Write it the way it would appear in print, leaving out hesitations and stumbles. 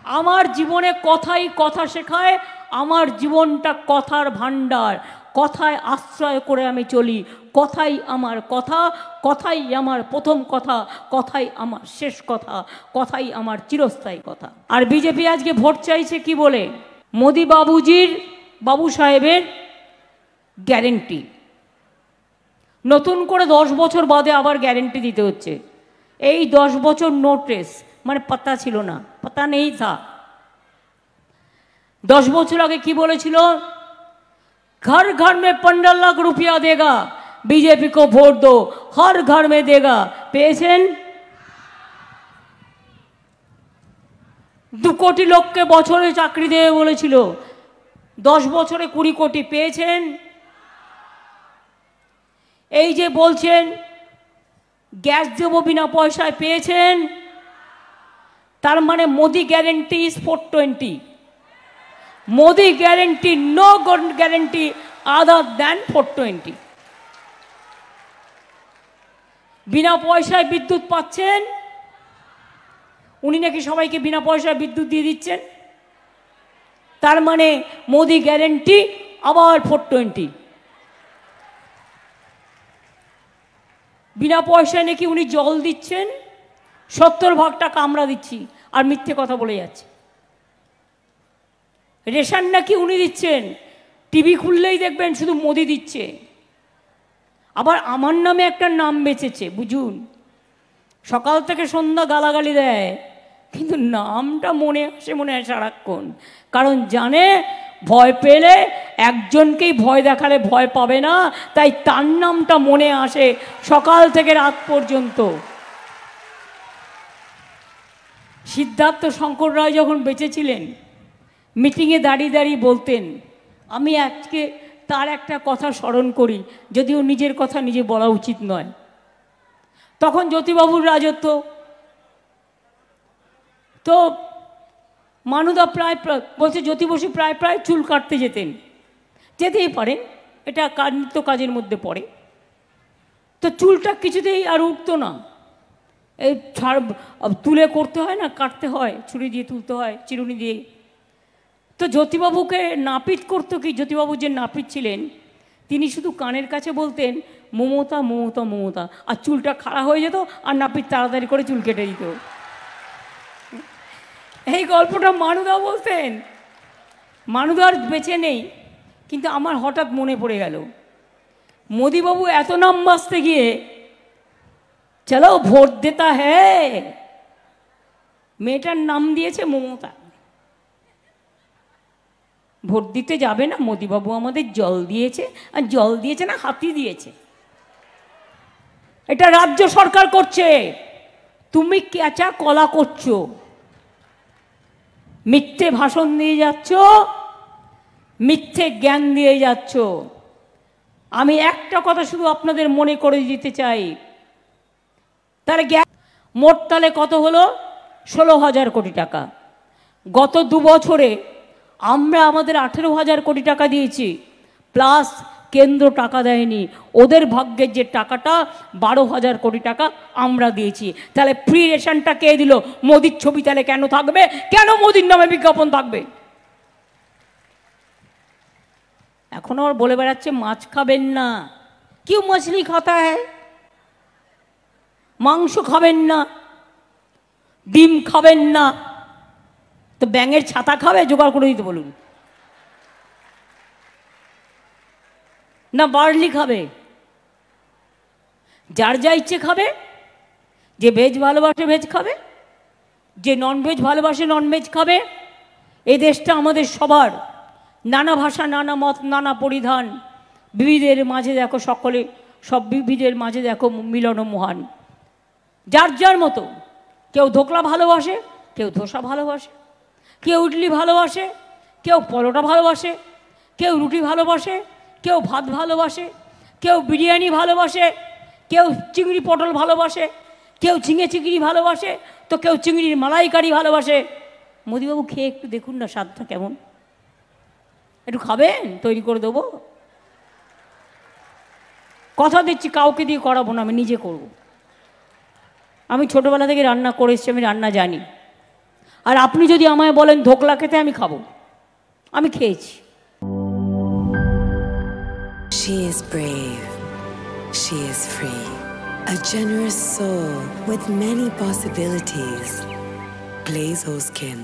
আমার জীবনে কথাই কথা শেখায়, আমার জীবনটা কথার ভাণ্ডার, কথায় আশ্রয় করে আমি চলি। কথাই আমার কথা, কথাই আমার প্রথম কথা, কথাই আমার শেষ কথা, কথাই আমার চিরস্থায়ী কথা। আর বিজেপি আজকে ভোট চাইছে কি বলে? মোদি বাবুজির, বাবু সাহেবের গ্যারেন্টি। নতুন করে 10 বছর বাদে আবার গ্যারেন্টি দিতে হচ্ছে। এই 10 বছর নোটিস মানে পাতা ছিল না, পাতা নেই থা। 10 বছর আগে কি বলেছিল? घर घर में 15 लाख रुपया देगा, बीजेपी को वोट दो, हर घर में देगा। পেয়েছেন? 2 কোটি লোককে বছরে চাকরি দেবে বলেছিল, 10 বছরে 20 কোটি পেয়েছেন? এই যে বলছেন গ্যাস দেবো বিনা পয়সায়, পেয়েছেন? তার মানে Modi guarantee is 420। Modi guarantee, no guarantee other than 420। বিনা পয়সায় বিদ্যুৎ পাচ্ছেন, উনি নাকি সবাইকে বিনা পয়সায় বিদ্যুৎ দিয়ে দিচ্ছেন। তার মানে মোদি গ্যারেন্টি আবার 420। বিনা পয়সায় নাকি উনি জল দিচ্ছেন, 70 ভাগ টাকা আমরা দিচ্ছি, আর মিথ্যে কথা বলে যাচ্ছে। রেশন নাকি উনি দিচ্ছেন, টিভি খুললেই দেখবেন শুধু মোদি দিচ্ছে। আবার আমার নামে একটা নাম বেঁচেছে, বুঝুন। সকাল থেকে সন্ধ্যা গালাগালি দেয়, কিন্তু নামটা মনে আসে, মনে হয় সারাক্ষণ। কারণ জানে ভয় পেলে, একজনকেই ভয় দেখালে ভয় পাবে না, তাই তার নামটা মনে আসে সকাল থেকে রাত পর্যন্ত। সিদ্ধার্থ শঙ্কর রায় যখন বেঁচে ছিলেন, মিটিংয়ে দাঁড়িয়ে দাঁড়িয়ে বলতেন, আমি আজকে তার একটা কথা স্মরণ করি, যদিও নিজের কথা নিজে বলা উচিত নয়। তখন জ্যোতিবাবুর রাজত্ব, তো মানুদা প্রায় বলছে জ্যোতি বসু প্রায় প্রায় চুল কাটতে যেতেই পারেন, এটা নিত্য কাজের মধ্যে পড়ে। তো চুলটা কিছুতেই আর উঠতো না, এই তুলে করতে হয় না, কাটতে হয়, ছুরি দিয়ে তুলতে হয়, চিরুনি দিয়ে। তো জ্যোতিবাবুকে নাপিত করতো কি, জ্যোতিবাবু যে নাপিত ছিলেন তিনি শুধু কানের কাছে বলতেন মমতা মমতা মমতা, আর চুলটা খাড়া হয়ে যেত, আর নাপিত তাড়াতাড়ি করে চুল কেটে দিত। এই গল্পটা মানুদা বলতেন। মানুদার বেঁচে নেই, কিন্তু আমার হঠাৎ মনে পড়ে গেল, মোদিবাবু এত নাম বাঁচতে গিয়ে চলো ভোট দেতা হ্যায়, মেয়েটার নাম দিয়েছে মমতা। ভোট দিতে যাবে না, মোদিবাবু আমাদের জল দিয়েছে, আর জল দিয়েছে না হাতি দিয়েছে। এটা রাজ্য সরকার করছে, তুমি কেঁচা কলা করছো, মিথ্যে ভাষণ দিয়ে যাচ্ছ, মিথ্যে জ্ঞান দিয়ে যাচ্ছ। আমি একটা কথা শুধু আপনাদের মনে করে দিতে চাই, তার জ্ঞান মোট তাহলে কত হলো? 16,000 কোটি টাকা। গত 2 বছরে আমরা আমাদের 18,000 কোটি টাকা দিয়েছি, প্লাস কেন্দ্র টাকা দেয়নি। ওদের ভাগ্যের যে টাকাটা 12,000 কোটি টাকা আমরা দিয়েছি। তাহলে ফ্রি রেশনটা কে দিল? মোদির ছবি তাহলে কেন থাকবে? কেন মোদির নামে বিজ্ঞাপন থাকবে? এখন আর বলে বেড়াচ্ছে মাছ খাবেন না, কিউ মাছলি খাতা হ্যায়, মাংস খাবেন না, ডিম খাবেন না, তো ব্যাঙের ছাতা খাবে? জোগাড় করে দিতে বলুন। না বার্লি খাবে? যার যা ইচ্ছে খাবে। যে ভেজ ভালোবাসে ভেজ খাবে, যে ননভেজ ভালোবাসে ননভেজ খাবে। এই দেশটা আমাদের সবার, নানা ভাষা, নানা মত, নানা পরিধান, বিবিধের মাঝে দেখো সকলে, সব বিবিধের মাঝে দেখো মিলন মহান। যার যার মতো, কেউ ধোকলা ভালোবাসে, কেউ ধোসা ভালোবাসে, কেউ ইডলি ভালোবাসে, কেউ পরোটা ভালোবাসে, কেউ রুটি ভালোবাসে, কেউ ভাত ভালোবাসে, কেউ বিরিয়ানি ভালোবাসে, কেউ চিংড়ি পটল ভালোবাসে, কেউ ঝিঙে চিংড়ি ভালোবাসে, তো কেউ চিংড়ির মালাইকারি ভালোবাসে। মোদিবাবু খেয়ে একটু দেখুন না স্বাদটা কেমন, একটু খাবেন? তৈরি করে দেবো, কথা দিচ্ছি, কাউকে দিয়ে করাবো না, আমি নিজে করব। আমি ছোটোবেলা থেকে রান্না করে এসেছি, আমি রান্না জানি। আর আপনি যদি আমায় বলেন ধোকলা খেতে, আমি খাবো, আমি খেয়েছি। She is brave. She is free. A generous soul with many possibilities. Glaze Skin.